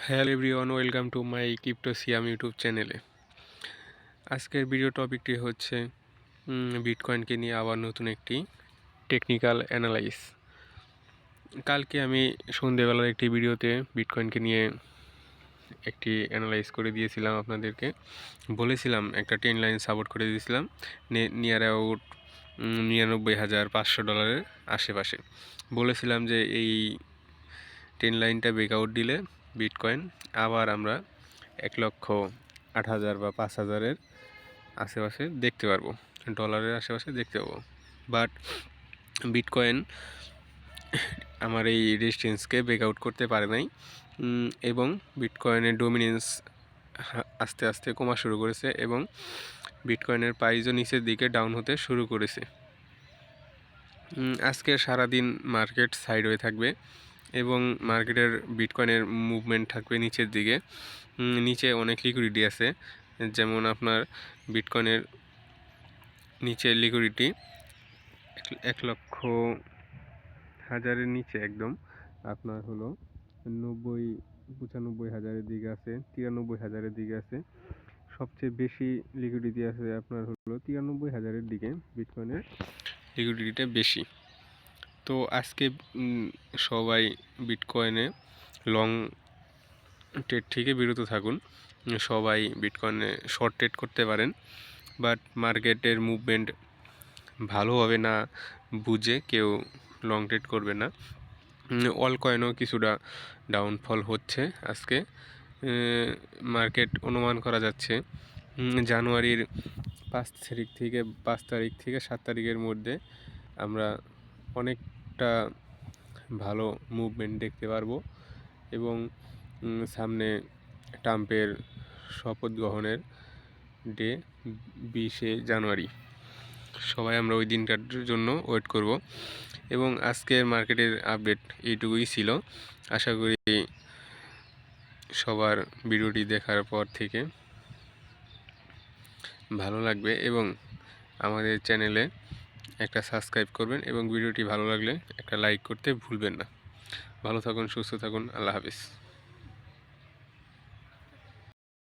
Hello everyone, welcome to my crypto Siam YouTube চ্যানেলে। আজকের video টপিকটি হচ্ছে বিটকয়েনকে নিয়ে আবার নতুন একটি টেকনিক্যাল অ্যানালাইস। কালকে আমি সন্ধেবেলার একটি ভিডিওতে বিটকয়েনকে নিয়ে একটি অ্যানালাইজ করে দিয়েছিলাম, আপনাদেরকে বলেছিলাম একটা ট্রেন লাইন সাপোর্ট করে দিয়েছিলাম নিয়ার অ্যাবাউট $99,500 আশেপাশে। বলেছিলাম যে এই ট্রেন লাইনটা ব্রেকআউট দিলে বিটকয়েন আবার আমরা 1,08,000 বা 5,000-এর আশেপাশে দেখতে পারবো, ডলারের আশেপাশে দেখতে পাবো। বাট বিটকয়েন আমার এই রেজিস্ট্যান্সকে ব্রেকআউট করতে পারে নাই এবং বিটকয়েনের ডমিনেন্স আস্তে আস্তে কমা শুরু করেছে এবং বিটকয়েনের প্রাইসও নিচের দিকে ডাউন হতে শুরু করেছে। আজকে সারাদিন মার্কেট সাইডওয়ে থাকবে এবং মার্কেটের বিটকয়েনের মুভমেন্ট থাকবে নিচের দিকে। নিচে অনেক লিকুইডিটি আছে, যেমন আপনার বিটকয়েনের নিচের লিকুইডিটি 1,00,000-এর নিচে একদম আপনার হলো 95-95,000-এর দিকে আছে, 93,000-এর দিকে আছে। সবচেয়ে বেশি লিকুইডিটি আছে আপনার হলো 93,000-এর দিকে, বিটকয়েনের লিকুইডিটিটা বেশি। তো আজকে সবাই বিটকয়েনে লং ট্রেড থেকে বিরত থাকুন। সবাই বিটকয়েনে শর্ট ট্রেড করতে পারেন, বাট মার্কেটের মুভমেন্ট ভালোভাবে না বুঝে কেউ লং ট্রেড করবে না। অল কয়েনও কিছুটা ডাউনফল হচ্ছে আজকে। মার্কেট অনুমান করা যাচ্ছে জানুয়ারির 5 তারিখ থেকে 7 তারিখের মধ্যে আমরা অনেকটা ভালো মুভমেন্ট দেখতে পারবো এবং সামনে ট্রাম্পের শপথ গ্রহণের ডে 20শে জানুয়ারি। সবাই আমরা ওই দিনটার জন্য ওয়েট করব এবং আজকের মার্কেটের আপডেট এইটুকুই ছিল। আশা করি সবার ভিডিওটি দেখার পর থেকে ভালো লাগবে এবং আমাদের চ্যানেলে একটা সাবস্ক্রাইব করবেন এবং ভিডিওটি ভালো লাগলে একটা লাইক করতে ভুলবেন না। ভালো থাকুন, সুস্থ থাকুন, আল্লাহ হাফিজ।